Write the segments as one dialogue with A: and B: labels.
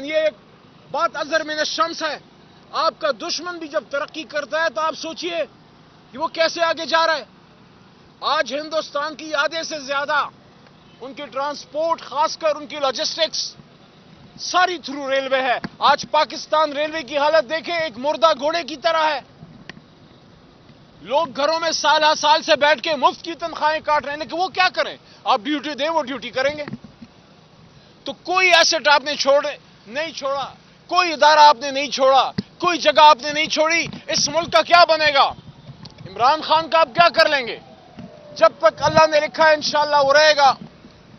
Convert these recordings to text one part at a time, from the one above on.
A: یہ ایک بات اظہر من الشمس ہے. آپ کا دشمن بھی جب ترقی کرتا ہے تو آپ سوچئے کہ وہ کیسے آگے جا رہا ہے. آج ہندوستان کی آدھے سے زیادہ ان کی ٹرانسپورٹ، خاص کر ان کی لاجسٹکس، ساری تھرو ریلوے ہے. آج پاکستان ریلوے کی حالت دیکھیں، ایک مردہ گھوڑے کی طرح ہے. لوگ گھروں میں سال ہر سال سے بیٹھ کے مفت کی تنخواہیں کاٹ رہے ہیں، لیکن وہ کیا کریں؟ آپ ڈیوٹی دیں، وہ ڈیوٹی کریں گے. تو کوئی ایسٹ آپ نے نہیں چھوڑا، کوئی ادارہ آپ نے نہیں چھوڑا، کوئی جگہ آپ نے نہیں چھوڑی. اس ملک کا کیا بنے گا؟ عمران خان کا آپ کیا کر لیں گے؟ جب تک اللہ نے لکھا ہے انشاءاللہ وہ رہے گا،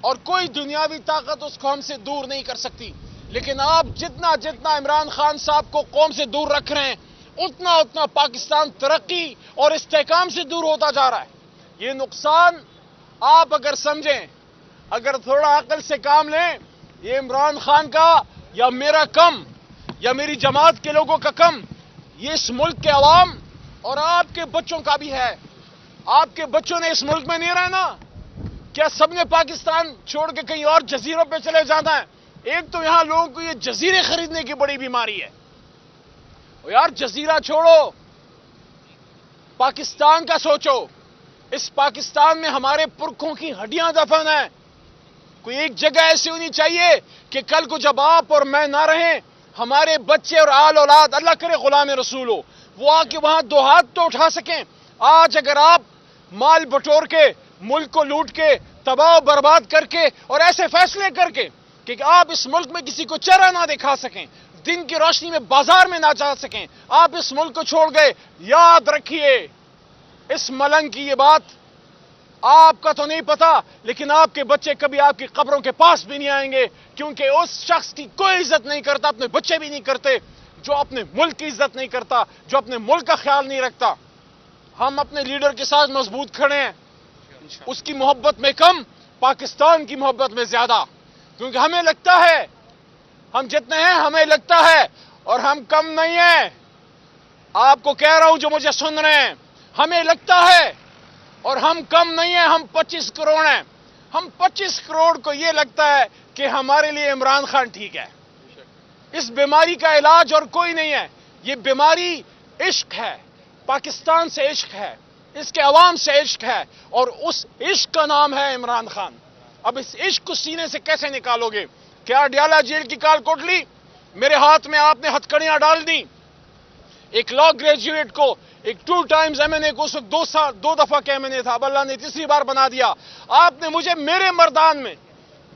A: اور کوئی دنیاوی طاقت اس کو ہم سے دور نہیں کر سکتی. لیکن آپ جتنا عمران خان صاحب کو قوم سے دور رکھ رہے ہیں، اتنا پاکستان ترقی اور استحکام سے دور ہوتا جا رہا ہے. یہ نقصان آپ اگر سمجھیں، اگر تھوڑا عقل سے کام لیں، یہ عمران خان کا یا میرا کم یا میری جماعت کے لوگوں کا کم، یہ اس ملک کے عوام اور آپ کے بچوں کا بھی ہے. آپ کے بچوں نے اس ملک میں نہیں رہنا. کیا سب نے پاکستان چھوڑ کے کہیں اور جزیروں پہ چلے جانا ہے؟ ایک تو یہاں لوگوں کو یہ جزیرے خریدنے کی بڑی بیماری ہے. یار جزیرہ چھوڑو، پاکستان کا سوچو. اس پاکستان میں ہمارے پرکھوں کی ہڈیاں دفن ہیں. کوئی ایک جگہ ایسی ہونی چاہیے کہ کل کو جب آپ اور میں نہ رہیں، ہمارے بچے اور آل اولاد، اللہ کرے غلام رسول ہو، وہ آ کے وہاں دو ہاتھ تو اٹھا سکیں. آج اگر آپ مال بٹور کے، ملک کو لوٹ کے، تباہ و برباد کر کے، اور ایسے فیصلے کر کے کہ آپ اس ملک میں کسی کو چہرہ نہ دکھا سکیں، دن کی روشنی میں بازار میں نہ جا سکیں، آپ اس ملک کو چھوڑ گئے، یاد رکھیے اس ملنگ کی یہ بات. آپ کا تو نہیں پتا، لیکن آپ کے بچے کبھی آپ کی قبروں کے پاس بھی نہیں آئیں گے، کیونکہ اس شخص کی کوئی عزت نہیں کرتا، اپنے بچے بھی نہیں کرتے، جو اپنے ملک کی عزت نہیں کرتا، جو اپنے ملک کا خیال نہیں رکھتا. ہم اپنے لیڈر کے ساتھ مضبوط کھڑے ہیں، اس کی محبت میں کم، پاکستان کی محبت میں زیادہ. کیونکہ ہمیں لگتا ہے، ہم جتنے ہیں ہمیں لگتا ہے، اور ہم کم نہیں ہیں. آپ کو کہہ رہا ہوں جو مجھے سن رہے ہیں، ہمیں لگتا ہے اور ہم کم نہیں ہیں. ہم 25 کروڑ ہیں. ہم 25 کروڑ کو یہ لگتا ہے کہ ہمارے لیے عمران خان ٹھیک ہے. اس بیماری کا علاج اور کوئی نہیں ہے. یہ بیماری عشق ہے، پاکستان سے عشق ہے، اس کے عوام سے عشق ہے، اور اس عشق کا نام ہے عمران خان. اب اس عشق کو سینے سے کیسے نکالو گے؟ کیا ڈیالہ جیل کی کال کوٹ لی؟ میرے ہاتھ میں آپ نے ہتھکڑیاں ڈال دی. ایک لا گریجویٹ کو، ایک 2 ٹائمز ایم این اے کو، اس وقت 2 دفعہ کے ایم این اے تھا، اب اللہ نے تیسری بار بنا دیا. آپ نے مجھے میرے مردان میں،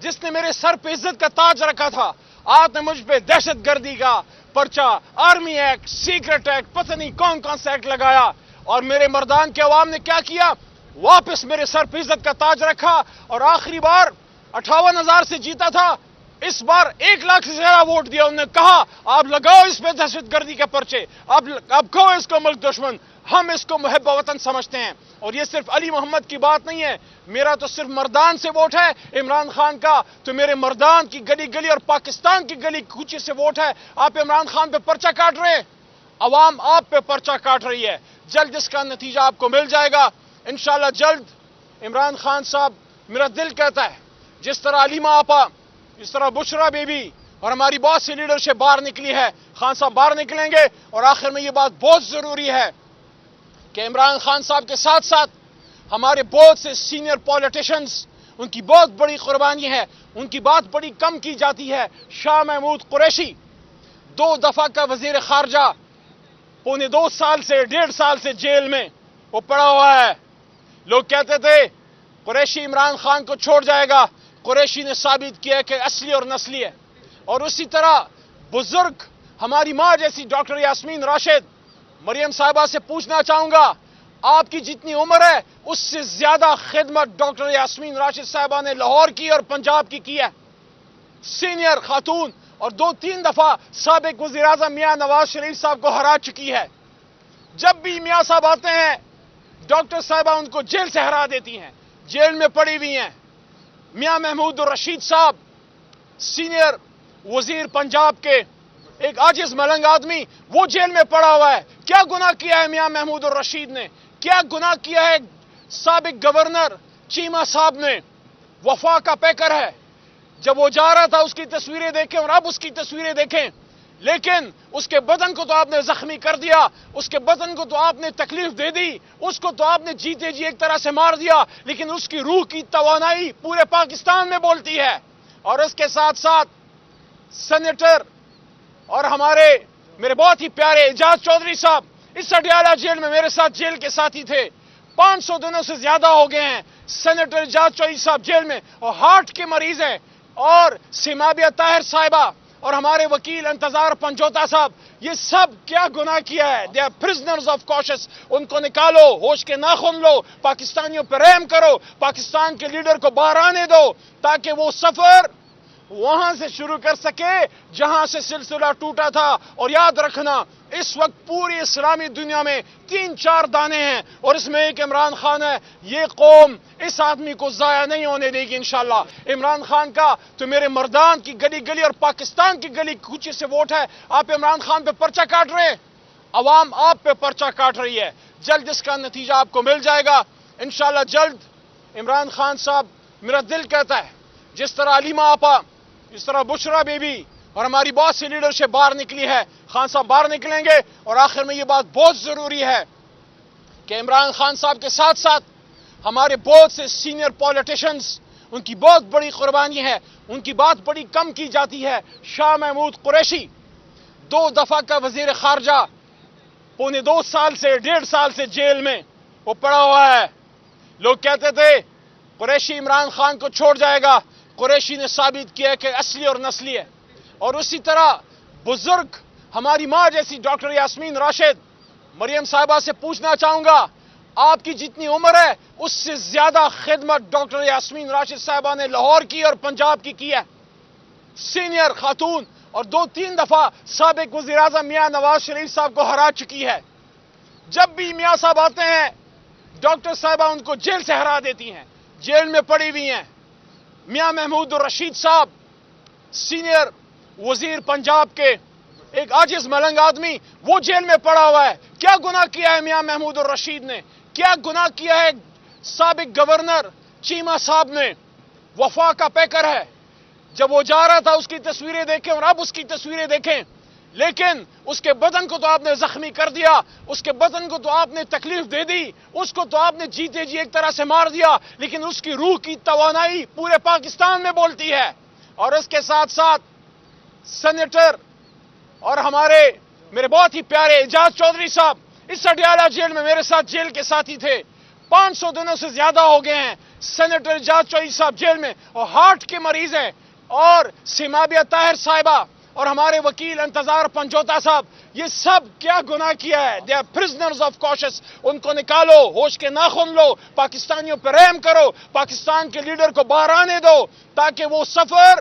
A: جس نے میرے سر پہ عزت کا تاج رکھا تھا، آپ نے مجھ پہ دہشت گردی کا پرچہ، آرمی ایکٹ، سیکرٹ ایکٹ، پتہ نہیں کون سا ایکٹ لگایا. اور میرے مردان کے عوام نے کیا کیا؟ واپس میرے سر پہ عزت کا تاج رکھا. اور آخری بار 58,000 سے جیتا تھا، اس بار 1 لاکھ سے زیادہ ووٹ دیا. انہوں نے کہا آپ لگاؤ اس پہ دہشت گردی کے پرچے، اب کہو اس کو ملک دشمن. ہم اس کو محب وطن سمجھتے ہیں. اور یہ صرف علی محمد کی بات نہیں ہے، میرا تو صرف مردان سے ووٹ ہے. عمران خان کا تو میرے مردان کی گلی گلی اور پاکستان کی گلی کوچے سے ووٹ ہے. آپ عمران خان پہ پرچہ کاٹ رہے ہیں، عوام آپ پہ پرچہ کاٹ رہی ہے. جلد اس کا نتیجہ آپ کو مل جائے گا انشاءاللہ. جلد عمران خان صاحب، میرا دل کہتا ہے جس طرح علیمہ آپا، اس طرح بشرا بی بی اور ہماری بہت سی لیڈرشپ باہر نکلی ہے، خان صاحب باہر نکلیں گے. اور آخر میں یہ بات بہت ضروری ہے کہ عمران خان صاحب کے ساتھ ساتھ ہمارے بہت سے سینئر پولیٹیشنز، ان کی بہت بڑی قربانی ہے، ان کی بات بڑی کم کی جاتی ہے. شاہ محمود قریشی 2 دفعہ کا وزیر خارجہ، 1.25 سال سے 1.5 سال سے جیل میں وہ پڑا ہوا ہے. لوگ کہتے تھے قریشی عمران خان کو چھوڑ جائے گا. قریشی نے ثابت کیا کہ اصلی اور نسلی ہے. اور اسی طرح بزرگ ہماری ماں جیسی ڈاکٹر یاسمین راشد، مریم صاحبہ سے پوچھنا چاہوں گا، آپ کی جتنی عمر ہے اس سے زیادہ خدمت ڈاکٹر یاسمین راشد صاحبہ نے لاہور کی اور پنجاب کی ہے. سینئر خاتون، اور 2-3 دفعہ سابق وزیر اعظم میاں نواز شریف صاحب کو ہرا چکی ہے. جب بھی میاں صاحب آتے ہیں، ڈاکٹر صاحبہ ان کو جیل سے ہرا دیتی ہیں، جیل میں پڑی ہوئی ہیں. میاں محمود الرشید صاحب، سینئر وزیر پنجاب کے، ایک عاجز ملنگ آدمی، وہ جیل میں پڑا ہوا ہے. کیا گناہ کیا ہے میاں محمود الرشید نے؟ کیا گناہ کیا ہے سابق گورنر چیمہ صاحب نے؟ وفا کا پیکر ہے. جب وہ جا رہا تھا اس کی تصویریں دیکھیں اور اب اس کی تصویریں دیکھیں، لیکن اس کے بدن کو تو آپ نے زخمی کر دیا، اس کے بدن کو تو آپ نے تکلیف دے دی، اس کو تو آپ نے جیتے جی ایک طرح سے مار دیا، لیکن اس کی روح کی توانائی پورے پاکستان میں بولتی ہے۔ اور اس کے ساتھ ساتھ سینیٹر اور میرے بہت ہی پیارے اعجاز چودھری صاحب اس اڈیالہ جیل میں میرے ساتھ جیل کے ساتھی تھے، 500 دنوں سے زیادہ ہو گئے ہیں سینیٹر اعجاز چودھری صاحب جیل میں، اور ہارٹ کے مریض ہیں، اور سیمابیہ طاہر صاحبہ اور ہمارے وکیل انتظار پنجوتا صاحب، یہ سب کیا گناہ کیا ہے؟ دے آر پرزنرز آف کاشس، ان کو نکالو، ہوش کے ناخن لو، پاکستانیوں پر رحم کرو، پاکستان کے لیڈر کو باہر آنے دو تاکہ وہ سفر وہاں سے شروع کر سکے جہاں سے سلسلہ ٹوٹا تھا۔ اور یاد رکھنا اس وقت پوری اسلامی دنیا میں 3-4 دانے ہیں اور اس میں ایک عمران خان ہے۔ یہ قوم اس آدمی کو ضائع نہیں ہونے دے گی انشاءاللہ۔ عمران خان کا تو میرے مردان کی گلی گلی اور پاکستان کی گلی کوچے سے ووٹ ہے، آپ عمران خان پہ پرچہ کاٹ رہے ہیں، عوام آپ پہ پرچہ کاٹ رہی ہے، جلد اس کا نتیجہ آپ کو مل جائے گا انشاءاللہ جلد۔ عمران خان صاحب، میرا دل کہتا ہے جس طرح علیمہ آپا، جس طرح بشرا بی بی اور ہماری بہت سی لیڈرشپ باہر نکلی ہے، خان صاحب باہر نکلیں گے۔ اور آخر میں یہ بات بہت ضروری ہے کہ عمران خان صاحب کے ساتھ ساتھ ہمارے بہت سے سینئر پولیٹیشنز، ان کی بہت بڑی قربانی ہے، ان کی بات بڑی کم کی جاتی ہے۔ شاہ محمود قریشی 2 دفعہ کا وزیر خارجہ، 1.25 سال سے 1.5 سال سے جیل میں وہ پڑا ہوا ہے۔ لوگ کہتے تھے قریشی عمران خان کو چھوڑ جائے گا، قریشی نے ثابت کیا کہ اصلی اور نسلی ہے۔ اور اسی طرح بزرگ ہماری ماں جیسی ڈاکٹر یاسمین راشد، مریم صاحبہ سے پوچھنا چاہوں گا، آپ کی جتنی عمر ہے اس سے زیادہ خدمت ڈاکٹر یاسمین راشد صاحبہ نے لاہور کی اور پنجاب کی ہے، سینئر خاتون، اور 2-3 دفعہ سابق وزیر اعظم میاں نواز شریف صاحب کو ہرا چکی ہے۔ جب بھی میاں صاحب آتے ہیں ڈاکٹر صاحبہ ان کو جیل سے ہرا دیتی ہیں، جیل میں پڑی ہوئی ہیں۔ میاں محمود الرشید صاحب، سینئر وزیر پنجاب کے، ایک عاجز ملنگ آدمی، وہ جیل میں پڑا ہوا ہے۔ کیا گناہ کیا ہے میاں محمود الرشید نے؟ کیا گناہ کیا ہے سابق گورنر چیمہ صاحب نے؟ وفا کا پیکر ہے، جب وہ جا رہا تھا اس کی تصویریں دیکھیں اور اب اس کی تصویریں دیکھیں، لیکن اس کے بدن کو تو آپ نے زخمی کر دیا، اس کے بدن کو تو آپ نے تکلیف دے دی، اس کو تو آپ نے جیتے جی ایک طرح سے مار دیا، لیکن اس کی روح کی توانائی پورے پاکستان میں بولتی ہے۔ اور اس کے ساتھ ساتھ سینیٹر اور میرے بہت ہی پیارے اعجاز چودھری صاحب اس اڈیالہ جیل میں میرے ساتھ جیل کے ساتھی تھے، 500 دنوں سے زیادہ ہو گئے ہیں سینیٹر اعجاز چودھری صاحب جیل میں، اور ہارٹ کے مریض ہیں، اور سیمابیہ طاہر صاحبہ اور ہمارے وکیل انتظار پنجوتا صاحب، یہ سب کیا گناہ کیا ہے؟ دے آر پرزنرز آف کاشس، ان کو نکالو، ہوش کے ناخن لو، پاکستانیوں پر رحم کرو، پاکستان کے لیڈر کو باہر آنے دو تاکہ وہ سفر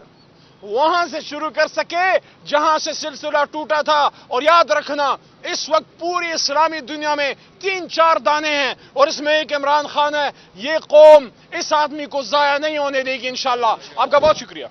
A: وہاں سے شروع کر سکے جہاں سے سلسلہ ٹوٹا تھا۔ اور یاد رکھنا اس وقت پوری اسلامی دنیا میں 3-4 دانے ہیں اور اس میں ایک عمران خان ہے۔ یہ قوم اس آدمی کو ضائع نہیں ہونے دے گی انشاءاللہ۔ آپ کا بہت شکریہ۔